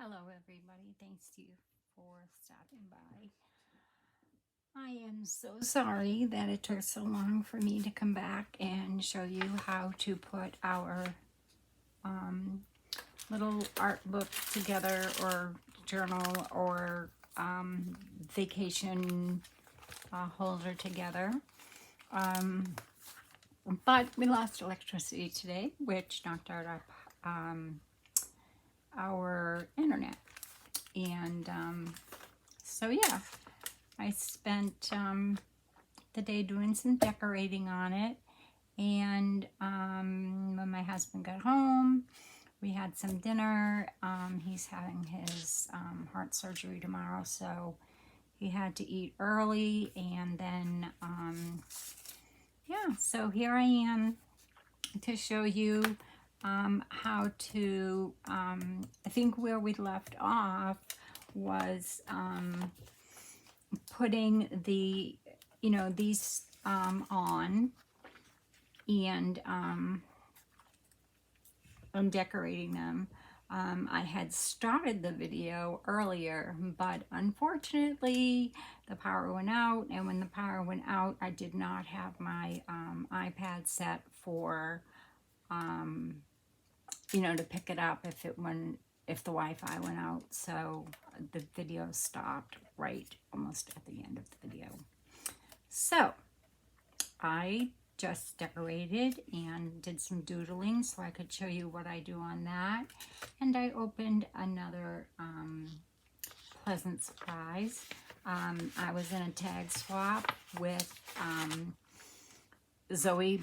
Hello, everybody. Thanks to you for stopping by. I am so sorry that it took so long for me to come back and show you how to put our um, little art book together, or journal, or vacation holder together. But we lost electricity today, which knocked out our internet. And so, yeah, I spent the day doing some decorating on it. And when my husband got home, we had some dinner. He's having his heart surgery tomorrow, so he had to eat early. And then, yeah, so here I am to show you how to, I think where we left off was putting the, these on, and I'm decorating them. I had started the video earlier, but unfortunately the power went out, and when the power went out, I did not have my iPad set for to pick it up if the Wi-Fi went out. So the video stopped right almost at the end of the video. So I just decorated and did some doodling so I could show you what I do on that. And I opened another pleasant surprise. I was in a tag swap with Zoe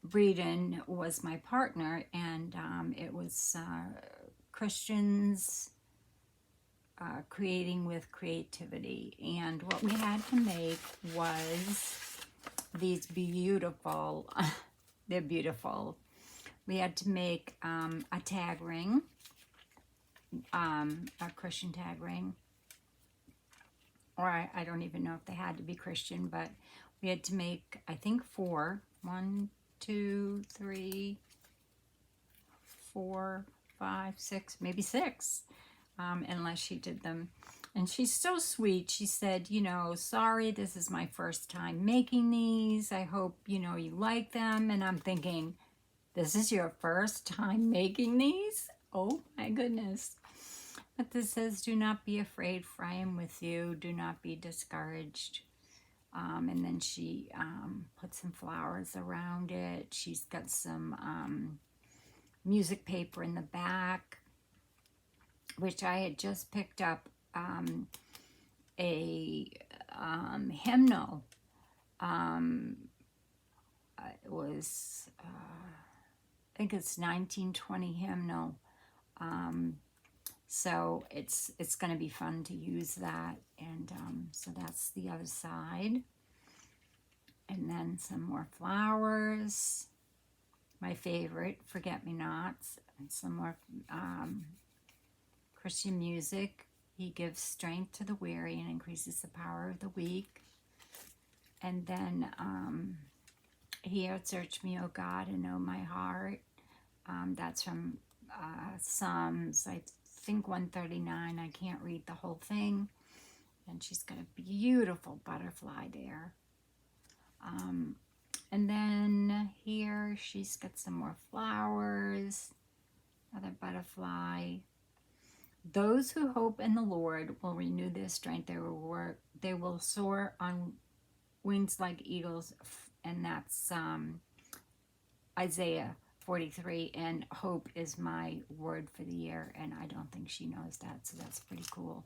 Breeden was my partner, and it was Christians creating with creativity. And what we had to make was these beautiful, they're beautiful. We had to make a tag ring, a Christian tag ring, or I don't even know if they had to be Christian, but we had to make, I think, 4. 1, 2, 3, 4, 5, 6, maybe 6, unless she did them. And she's so sweet. She said, sorry, this is my first time making these. I hope, you like them. And I'm thinking, this is your first time making these? Oh my goodness. But this says, do not be afraid, for I am with you. Do not be discouraged. And then she put some flowers around it. She's got some music paper in the back, which I had just picked up a hymnal. It was, I think it's 1920 hymnal. So it's going to be fun to use that. And so that's the other side. And then some more flowers. My favorite, forget-me-nots. And some more Christian music. He gives strength to the weary and increases the power of the weak. And then here, search me, O God, and know my heart. That's from Psalms, I think 139. I can't read the whole thing. And she's got a beautiful butterfly there. And then here she's got some more flowers, another butterfly. Those who hope in the Lord will renew their strength. They will soar on wings like eagles. And that's Isaiah 43, and hope is my word for the year, and I don't think she knows that, so that's pretty cool.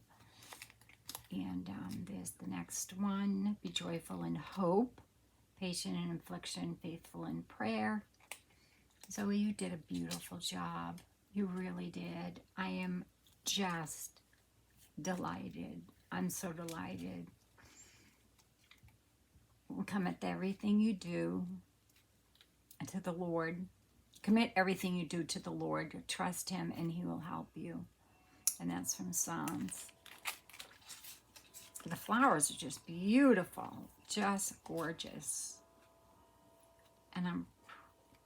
And there's the next one. Be joyful in hope, patient in affliction, faithful in prayer. Zoe, you did a beautiful job. You really did. I am just delighted. I'm so delighted. Commit everything you do to the Lord. Commit everything you do to the Lord. Trust Him and He will help you. And that's from Psalms. The flowers are just beautiful. Just gorgeous. And I'm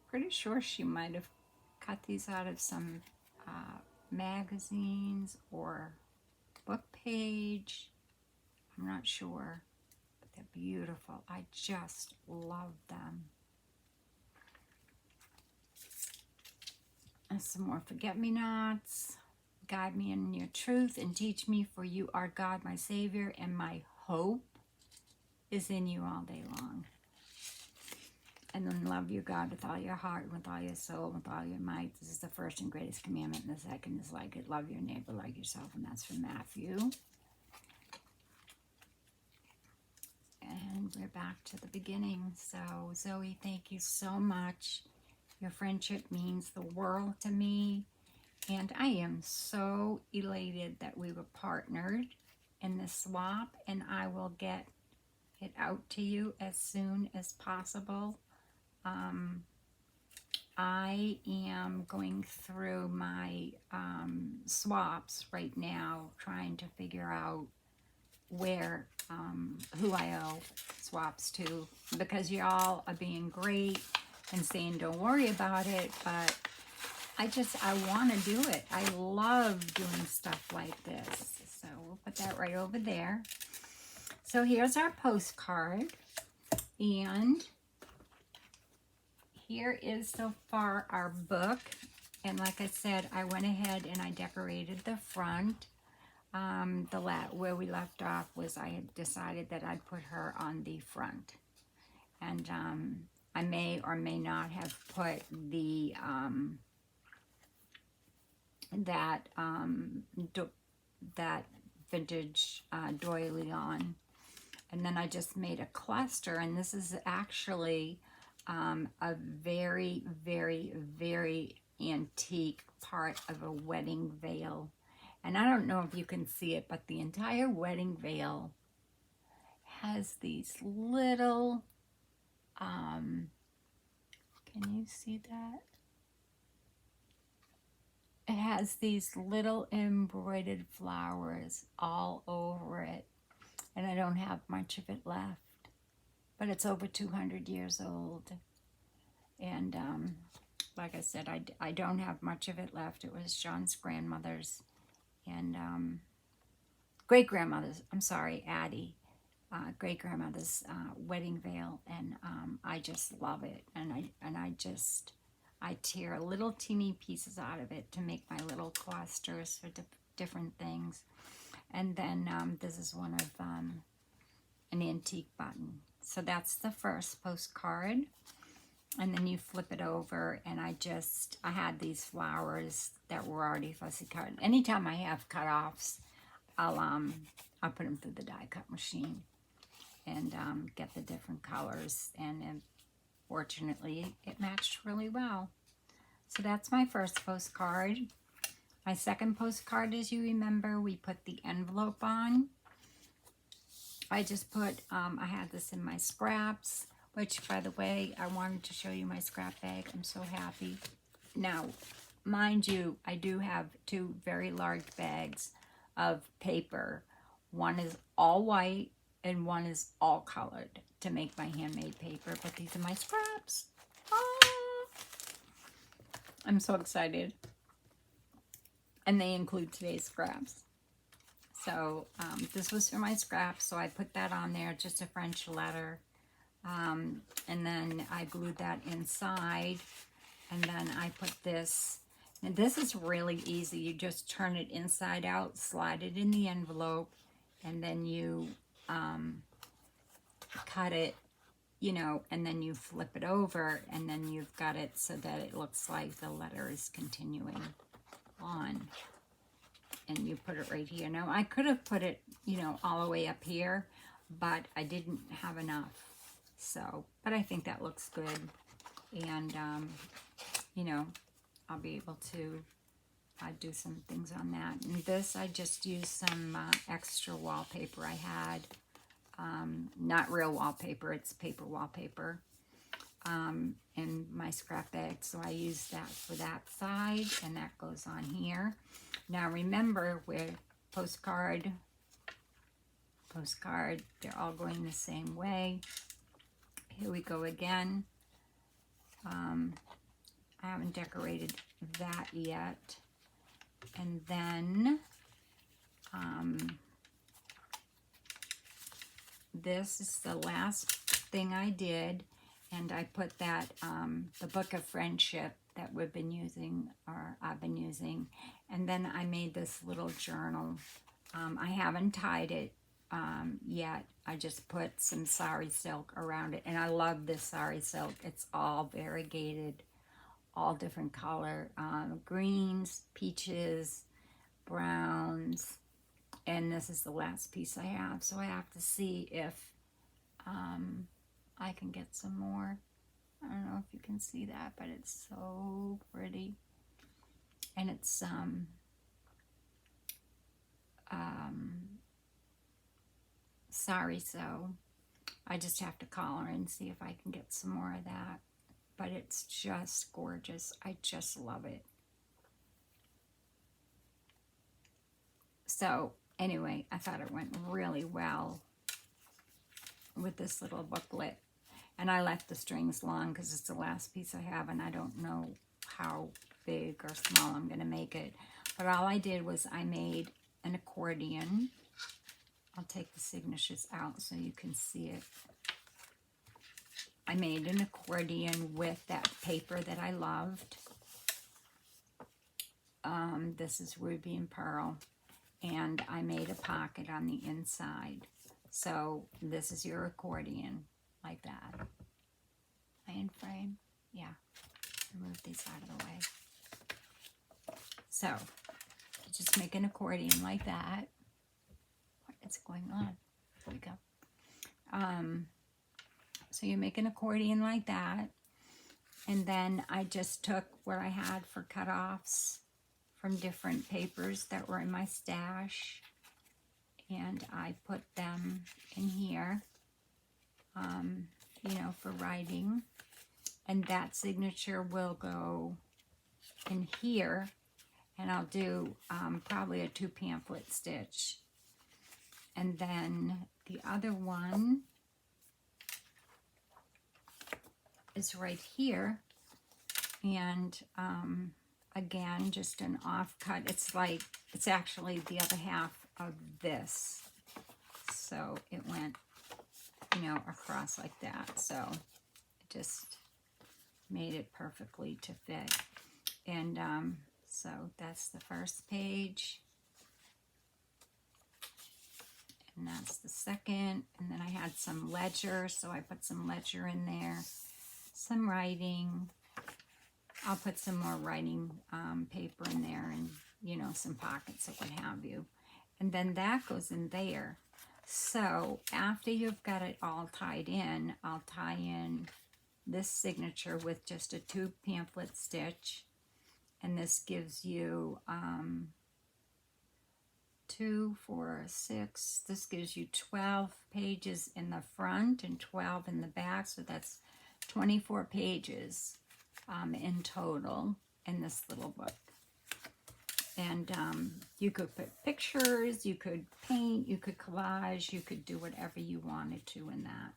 pretty sure she might have cut these out of some magazines or book page. I'm not sure, but they're beautiful. I just love them. And some more forget-me-nots. Guide me in your truth and teach me, for you are God, my Savior, and my hope is in you all day long. And then love your God with all your heart, with all your soul, with all your might. This is the first and greatest commandment, and the second is like it. Love your neighbor like yourself, and that's from Matthew. And we're back to the beginning. So, Zoe, thank you so much. Your friendship means the world to me. And I am so elated that we were partnered in this swap. And I will get it out to you as soon as possible. I am going through my swaps right now, trying to figure out where, who I owe swaps to, because y'all are being great and saying don't worry about it, but I want to do it. I love doing stuff like this. So we'll put that right over there. So here's our postcard, and here is so far our book. And like I said, I went ahead and I decorated the front. Where we left off was I had decided that I'd put her on the front. And I may or may not have put the that vintage doily on. And then I just made a cluster, and this is actually a very, very, very antique part of a wedding veil. And I don't know if you can see it, but the entire wedding veil has these little, can you see that? It has these little embroidered flowers all over it. And I don't have much of it left. But it's over 200 years old. And like I said, I don't have much of it left. It was John's grandmother's and great-grandmother's, I'm sorry, Addie, great-grandmother's wedding veil. And I just love it. And I tear little teeny pieces out of it to make my little clusters for different things. And then this is one of an antique button. So that's the first postcard. And then you flip it over, and I had these flowers that were already fussy cut. Anytime I have cut-offs, I'll put them through the die cut machine and get the different colors. And fortunately, it matched really well. So that's my first postcard. My second postcard, as you remember, we put the envelope on. I just put, I had this in my scraps, which, by the way, I wanted to show you my scrap bag. I'm so happy. Now, mind you, I do have two very large bags of paper. One is all white and one is all colored to make my handmade paper, but these are my scraps. Ah! I'm so excited. And they include today's scraps. So this was for my scraps, so I put that on there, just a French letter. And then I glued that inside, and then I put this, and this is really easy. You just turn it inside out, slide it in the envelope, and then you cut it, you know, and then you flip it over, and then you've got it so that it looks like the letter is continuing on. And you put it right here. Now, I could have put it, you know, all the way up here, but I didn't have enough. So, but I think that looks good. And, you know, I'll be able to do some things on that. And this, I just used some extra wallpaper I had. Not real wallpaper, it's paper wallpaper. In my scrap bag, so I used that for that side, and that goes on here. Now remember, where postcard, they're all going the same way. Here we go again. I haven't decorated that yet. And then this is the last thing I did, and I put that the Book of Friendship that we've been using, or I've been using, and then I made this little journal. I haven't tied it yet. I just put some sari silk around it, and I love this sari silk. It's all variegated, all different color, greens, peaches, browns, and this is the last piece I have, so I have to see if I can get some more. I don't know if you can see that, but it's so pretty. And it's sorry, so I just have to call her and see if I can get some more of that. But it's just gorgeous. I just love it. So anyway, I thought it went really well with this little booklet. And I left the strings long because it's the last piece I have, and I don't know how big or small I'm going to make it. But all I did was I made an accordion. I'll take the signatures out so you can see it. I made an accordion with that paper that I loved. This is Ruby and Pearl. And I made a pocket on the inside. So this is your accordion, like that. Iron frame. Yeah. Remove these out of the way. So you just make an accordion like that. What is going on? There we go. So you make an accordion like that. And then I just took what I had for cutoffs from different papers that were in my stash, and I put them in here, you know, for writing. And that signature will go in here, and I'll do probably a 2 pamphlet stitch. And then the other one is right here, and again, just an offcut. It's like, it's actually the other half of this. So it went, you know, across like that. So it just made it perfectly to fit. And so that's the first page. And that's the second. And then I had some ledger, so I put some ledger in there. Some writing. I'll put some more writing paper in there, and, you know, some pockets or what have you. And then that goes in there. So after you've got it all tied in, I'll tie in this signature with just a 2 pamphlet stitch. And this gives you 2, 4, 6. This gives you 12 pages in the front and 12 in the back. So that's 24 pages. In total in this little book. And you could put pictures, you could paint, you could collage, you could do whatever you wanted to in that.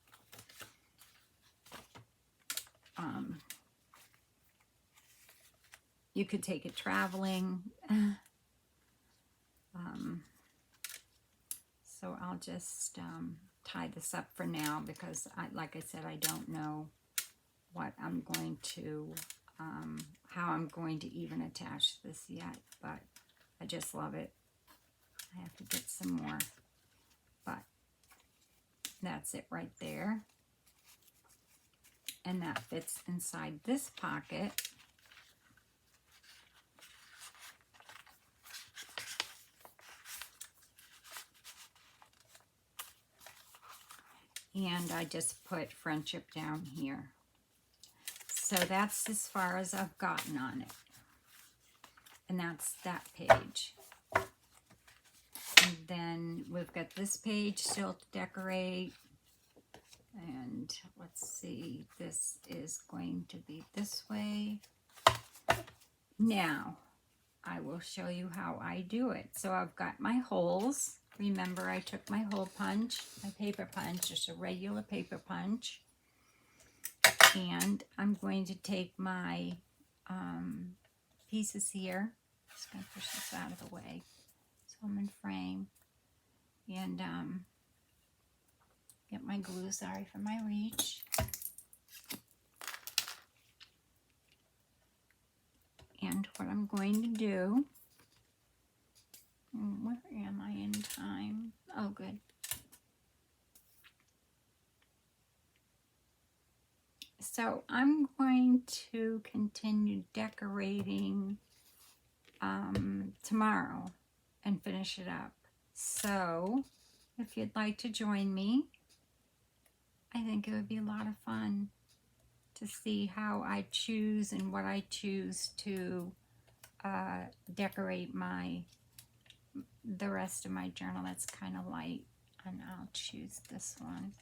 You could take it traveling. So I'll just tie this up for now because, like I said, I don't know what I'm going to, how I'm going to even attach this yet, but I just love it. I have to get some more, but that's it right there. And that fits inside this pocket. And I just put friendship down here. So that's as far as I've gotten on it. And that's that page. And then we've got this page still to decorate. And let's see, this is going to be this way. Now, I will show you how I do it. So I've got my holes. Remember, I took my hole punch, my paper punch, just a regular paper punch. And I'm going to take my pieces here. Just going to push this out of the way so I'm in frame. And get my glue, sorry for my reach. And what I'm going to do, where am I in time? Oh, good. So I'm going to continue decorating tomorrow and finish it up. So if you'd like to join me, I think it would be a lot of fun to see how I choose and what I choose to decorate the rest of my journal. That's kind of light, and I'll choose this one.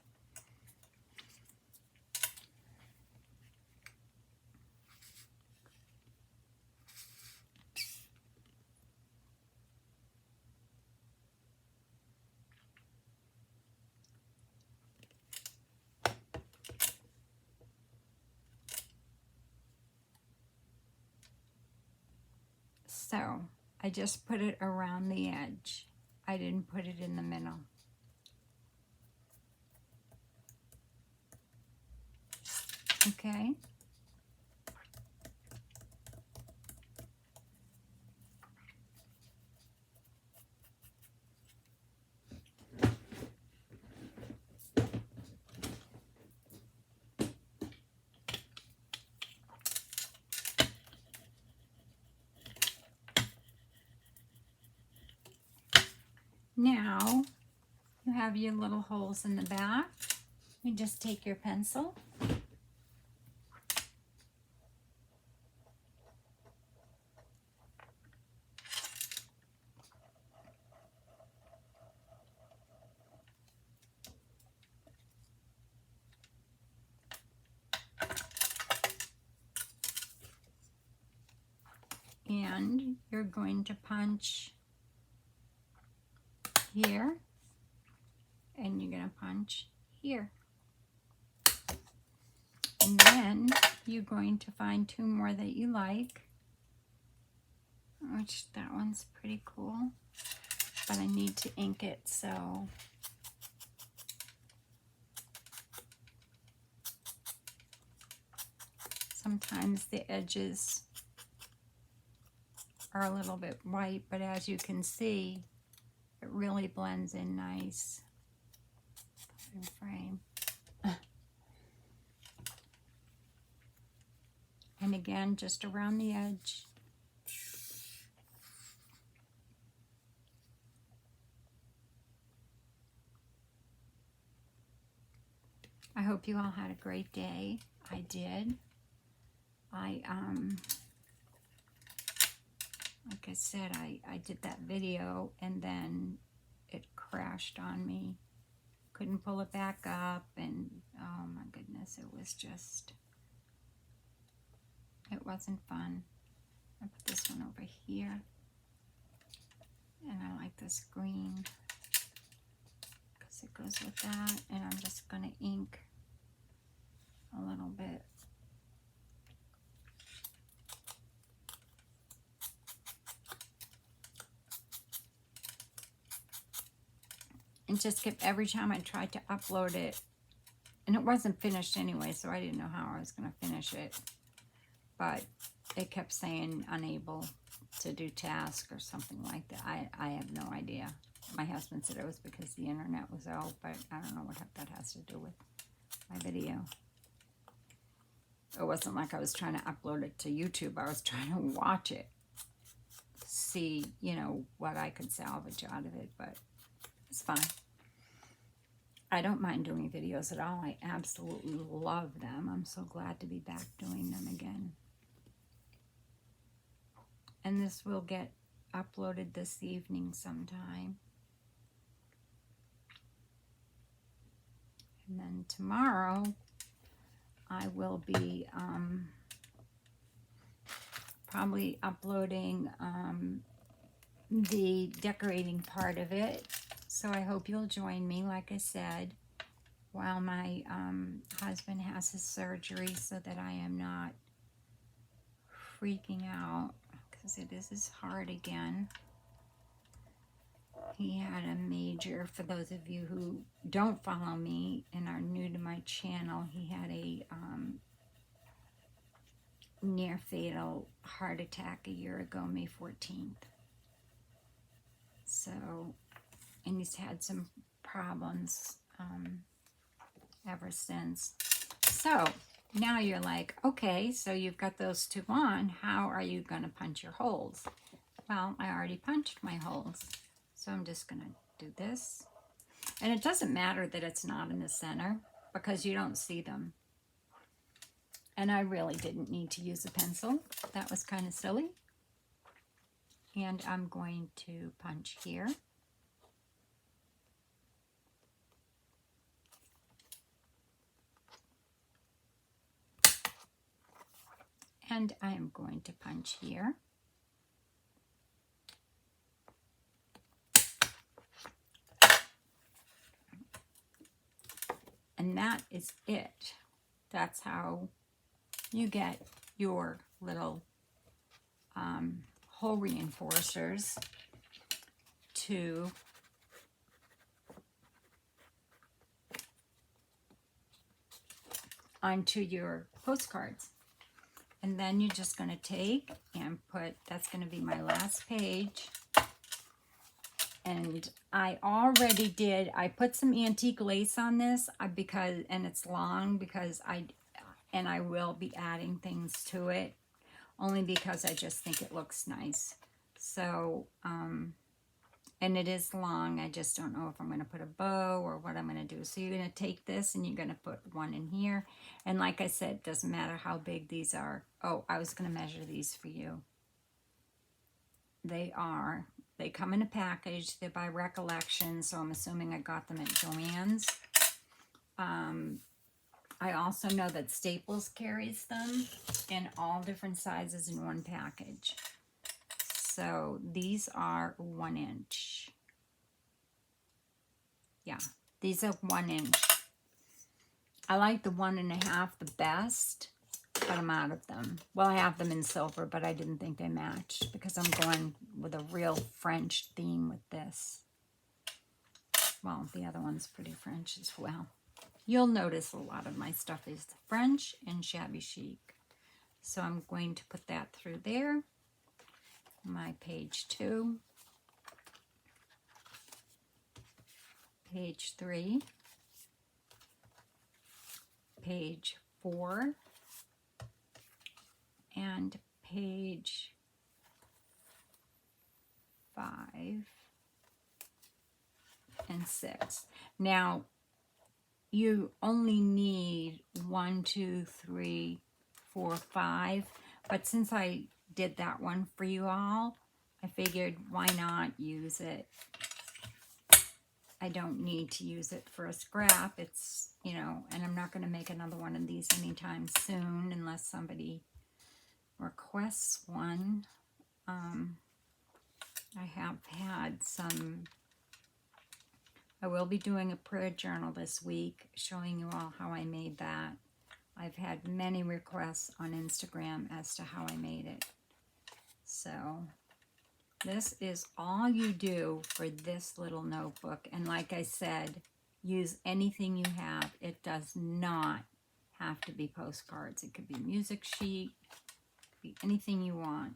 So I just put it around the edge. I didn't put it in the middle. Okay. Now, you have your little holes in the back. You just take your pencil and you're going to punch here, and you're going to punch here. And then you're going to find two more that you like, which that one's pretty cool, but I need to ink it, so sometimes the edges are a little bit white, but as you can see, it really blends in nice. Put in frame. And again, just around the edge. I hope you all had a great day. I did. Like I said, I did that video and then it crashed on me. Couldn't pull it back up, and oh my goodness, it was just, it wasn't fun. I put this one over here, and I like this green because it goes with that, and I'm just going to ink a little bit. And just kept, every time I tried to upload it, and it wasn't finished anyway, so I didn't know how I was going to finish it, but it kept saying unable to do task or something like that. I have no idea. My husband said it was because the internet was out, but I don't know what that has to do with my video. It wasn't like I was trying to upload it to YouTube. I was trying to watch it, see, you know, what I could salvage out of it, but it's fine. I don't mind doing videos at all. I absolutely love them. I'm so glad to be back doing them again. And this will get uploaded this evening sometime. And then tomorrow I will be probably uploading the decorating part of it. So I hope you'll join me, like I said, while my husband has his surgery, so that I am not freaking out because it is his heart again. He had a major, for those of you who don't follow me and are new to my channel, he had a near fatal heart attack a year ago, May 14th. So, and he's had some problems ever since. So now you're like, okay, so you've got those two on. How are you going to punch your holes? Well, I already punched my holes. So I'm just going to do this. And it doesn't matter that it's not in the center because you don't see them. And I really didn't need to use a pencil. That was kind of silly. And I'm going to punch here. And I am going to punch here. And that is it. That's how you get your little hole reinforcers to onto your postcards. And then you're just going to take and put, that's going to be my last page. And I already did, I put some antique lace on this because, and it's long because I will be adding things to it only because I just think it looks nice. So, and it is long. I just don't know if I'm going to put a bow or what I'm going to do. So you're going to take this and you're going to put one in here. And like I said, it doesn't matter how big these are. Oh, I was going to measure these for you. They come in a package. They're by Recollection, so I'm assuming I got them at Joann's. I also know that Staples carries them in all different sizes in one package. So these are 1 inch. Yeah, these are 1 inch. I like the 1.5 the best, but I'm out of them. Well, I have them in silver, but I didn't think they matched because I'm going with a real French theme with this. Well, the other one's pretty French as well. You'll notice a lot of my stuff is French and shabby chic. So I'm going to put that through there. My page 2. Page 3. Page 4. And page 5 and 6. Now, you only need 1, 2, 3, 4, 5. But since I did that one for you all, I figured why not use it. I don't need to use it for a scrap. It's, you know, and I'm not going to make another one of these anytime soon unless somebody requests one. I have had some, I will be doing a prayer journal this week showing you all how I made that. I've had many requests on Instagram as to how I made it. So this is all you do for this little notebook. And like I said, use anything you have. It does not have to be postcards. It could be music sheet, be anything you want.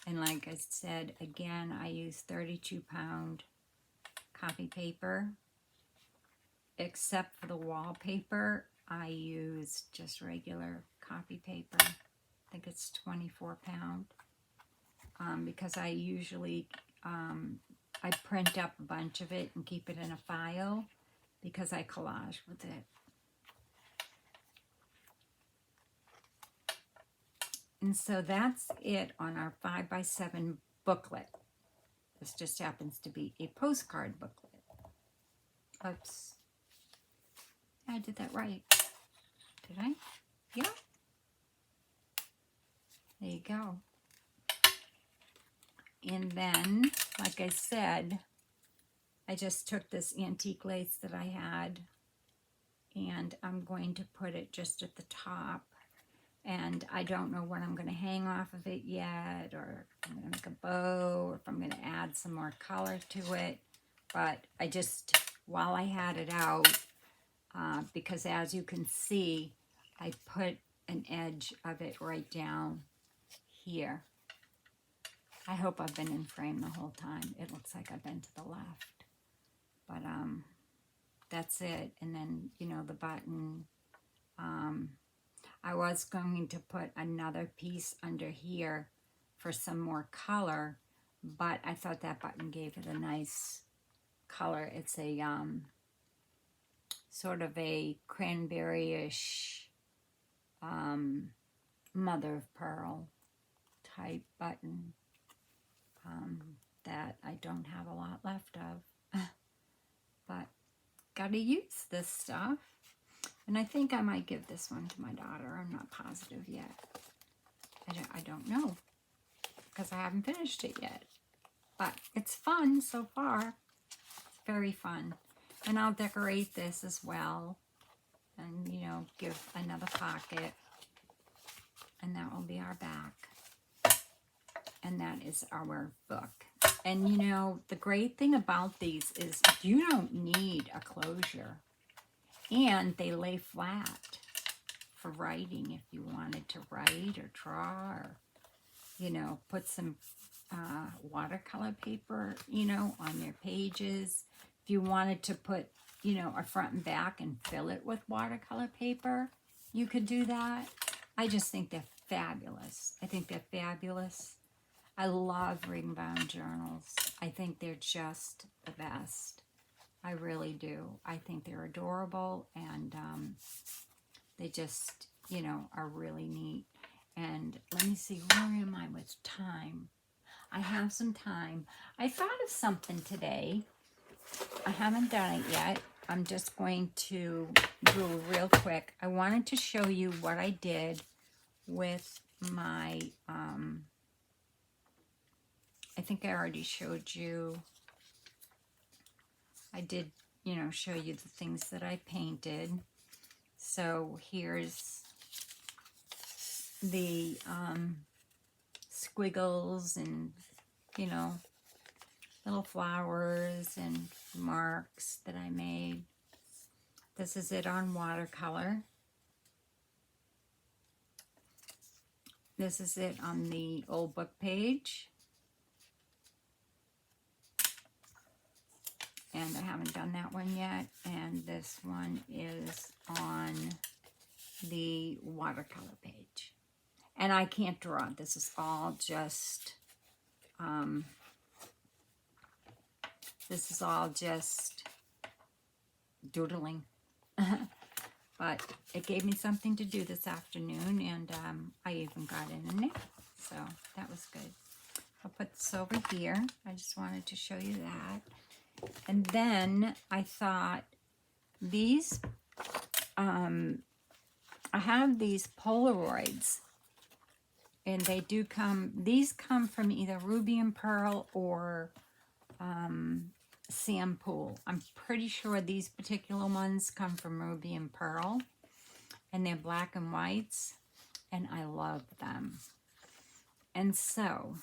And like I said, again, I use 32-pound copy paper. Except for the wallpaper, I use just regular copy paper. I think it's 24-pound. Because I usually, I print up a bunch of it and keep it in a file because I collage with it. And so that's it on our 5x7 booklet. This just happens to be a postcard booklet. Oops. I did that right. Did I? Yeah. There you go. And then, like I said, I just took this antique lace that I had and I'm going to put it just at the top. And I don't know what I'm going to hang off of it yet, or if I'm going to make a bow, or if I'm going to add some more color to it. But I just, while I had it out, because as you can see, I put an edge of it right down here. I hope I've been in frame the whole time. It looks like I've been to the left. But that's it. And then, you know, the button. I was going to put another piece under here for some more color, but I thought that button gave it a nice color. It's a sort of a cranberry-ish mother of pearl type button that I don't have a lot left of. But gotta use this stuff. And I think I might give this one to my daughter. I'm not positive yet. I don't know, because I haven't finished it yet. But it's fun so far. It's very fun. And I'll decorate this as well. And, you know, give another pocket. And that will be our back. And that is our book. And, you know, the great thing about these is you don't need a closure. And they lay flat for writing if you wanted to write or draw, or, you know, put some watercolor paper, you know, on your pages. If you wanted to put, you know, a front and back and fill it with watercolor paper, you could do that. I just think they're fabulous. I think they're fabulous. I love ring-bound journals. I think they're just the best. I really do. I think they're adorable, and they just, you know, are really neat. And let me see, where am I with time? I have some time. I thought of something today. I haven't done it yet. I'm just going to do it real quick. I wanted to show you what I did with my, I think I already showed you. I did, you know, show you the things that I painted. So here's the squiggles and, you know, little flowers and marks that I made. This is it on watercolor. This is it on the old book page. And I haven't done that one yet. And this one is on the watercolor page. And I can't draw. This is all just, doodling. But it gave me something to do this afternoon, and I even got in a nap. So that was good. I'll put this over here. I just wanted to show you that. And then I thought these, I have these Polaroids, and they do come, these come from either Ruby and Pearl or Sampool. I'm pretty sure these particular ones come from Ruby and Pearl, and they're black and whites, and I love them. And so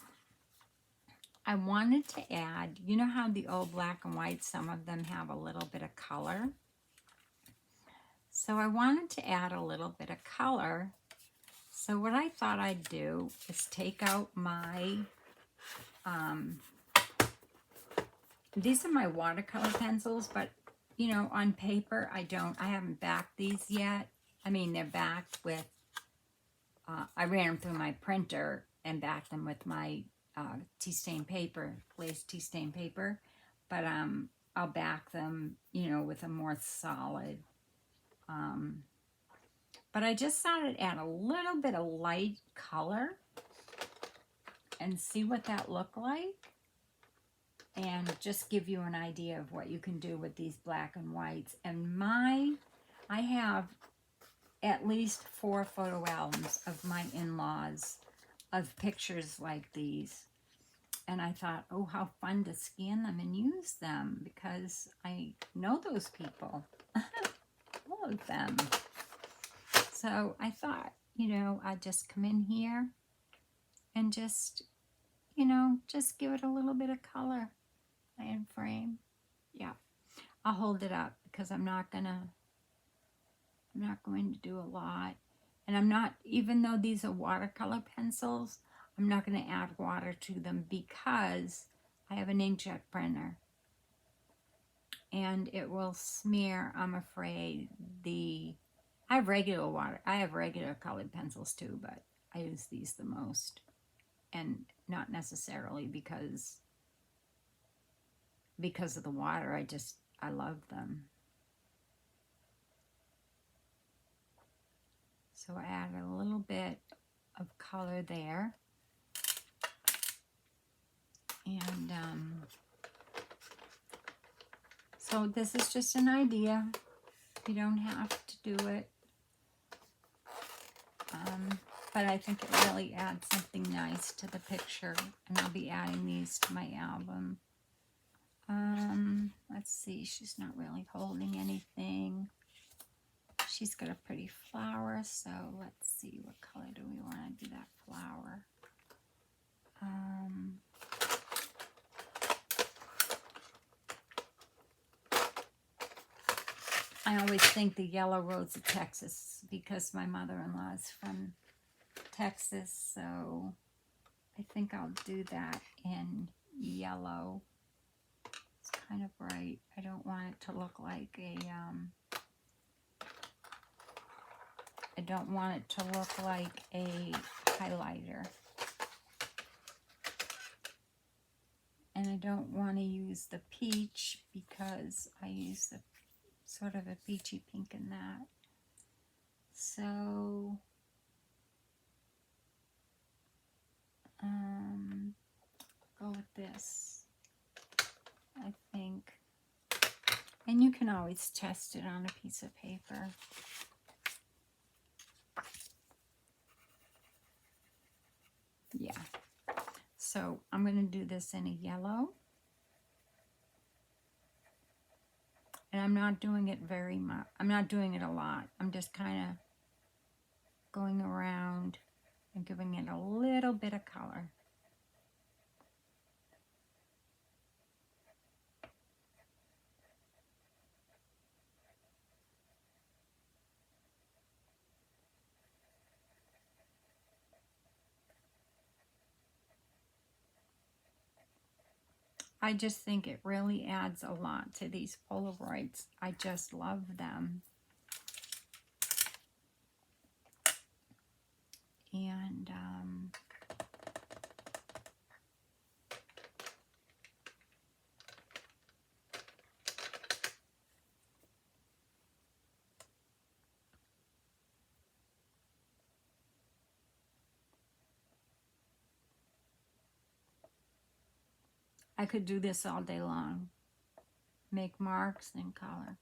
I wanted to add, you know how the old black and white, some of them have a little bit of color. So I wanted to add a little bit of color. So what I thought I'd do is take out my, these are my watercolor pencils, but you know, on paper, I haven't backed these yet. I mean, they're backed with, I ran them through my printer and backed them with my tea stain paper, glazed tea stain paper, but I'll back them, you know, with a more solid. But I just thought I'd add a little bit of light color and see what that looked like, and just give you an idea of what you can do with these black and whites. And I have at least 4 photo albums of my in-laws of pictures like these. And I thought, oh, how fun to scan them and use them, because I know those people. All of them. So I thought, you know, I just come in here and just, you know, just give it a little bit of color and frame. Yeah, I'll hold it up because I'm not going to do a lot. And I'm not, even though these are watercolor pencils, I'm not going to add water to them because I have an inkjet printer. And it will smear, I'm afraid, I have regular colored pencils too, but I use these the most. And not necessarily because of the water, I love them. So I add a little bit of color there. And so this is just an idea. You don't have to do it. But I think it really adds something nice to the picture. And I'll be adding these to my album. Let's see, she's not really holding anything. She's got a pretty flower, so let's see, what color do we want to do that flower? I always think the yellow rose of Texas because my mother-in-law is from Texas, so I think I'll do that in yellow. It's kind of bright. I don't want it to look like a, I don't want it to look like a highlighter. And I don't want to use the peach because I use the sort of a peachy pink in that. So, go with this, I think. And you can always test it on a piece of paper. Yeah. So I'm going to do this in a yellow. And I'm not doing it very much. I'm not doing it a lot. I'm just kind of going around and giving it a little bit of color. I just think it really adds a lot to these Polaroids. I just love them. And I could do this all day long. Make marks and color.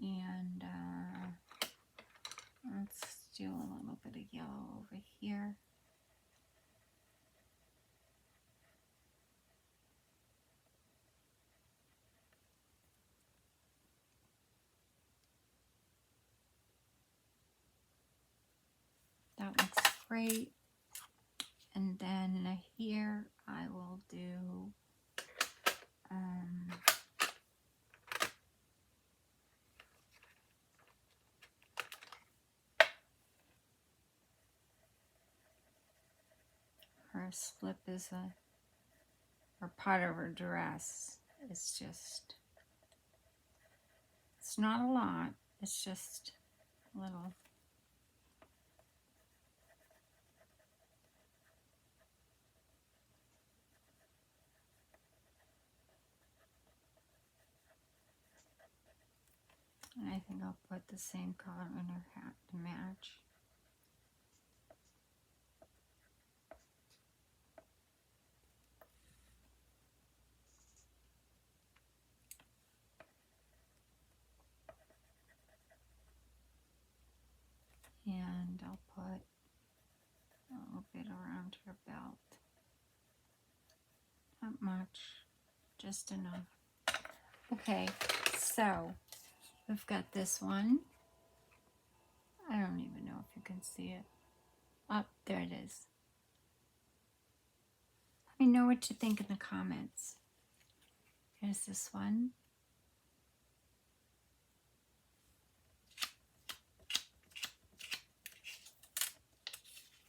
And let's do a little bit of yellow over here. That looks great. And then here I will do her slip is or part of her dress. It's just, it's not a lot, it's just a little. And I think I'll put the same color in her hat to match. And I'll put a little bit around her belt. Not much, just enough. Okay, so We've got this one. I don't even know if you can see it. Oh, there it is. Let me know what you think in the comments. Here's this one.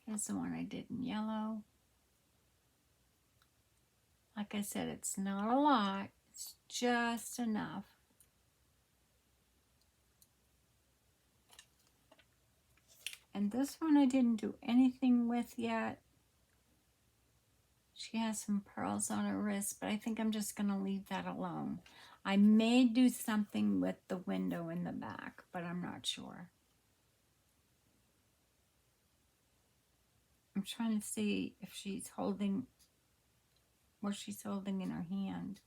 Here's the one I did in yellow. Like I said, it's not a lot. It's just enough. And this one I didn't do anything with yet. She has some pearls on her wrist, but I think I'm just going to leave that alone. I may do something with the window in the back, but I'm not sure. I'm trying to see if she's holding, what she's holding in her hand.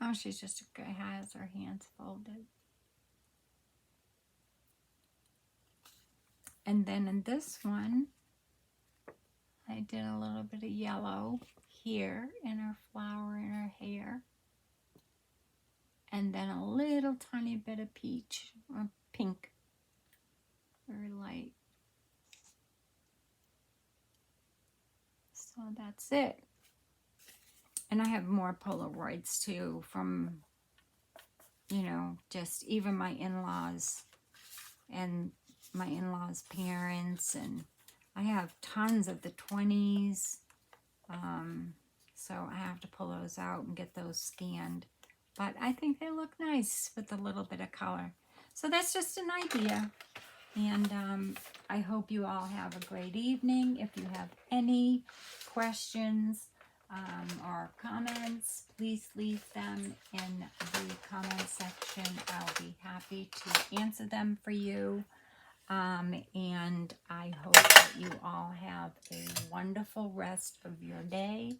Oh, she's just has her hands folded. And then in this one, I did a little bit of yellow here in her flower in her hair. And then a little tiny bit of peach or pink. Very light. So that's it. And I have more Polaroids too from, you know, just even my in-laws and my in-laws' parents. And I have tons of the 20s. So I have to pull those out and get those scanned. But I think they look nice with a little bit of color. So that's just an idea. And I hope you all have a great evening. If you have any questions or comments, please leave them in the comment section. I'll be happy to answer them for you. And I hope that you all have a wonderful rest of your day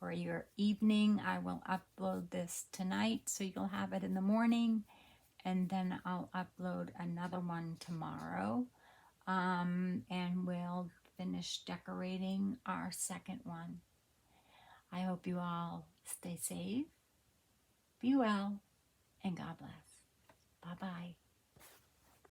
or your evening. I will upload this tonight, so you'll have it in the morning. And then I'll upload another one tomorrow. And we'll finish decorating our second one. I hope you all stay safe, be well, and God bless. Bye-bye.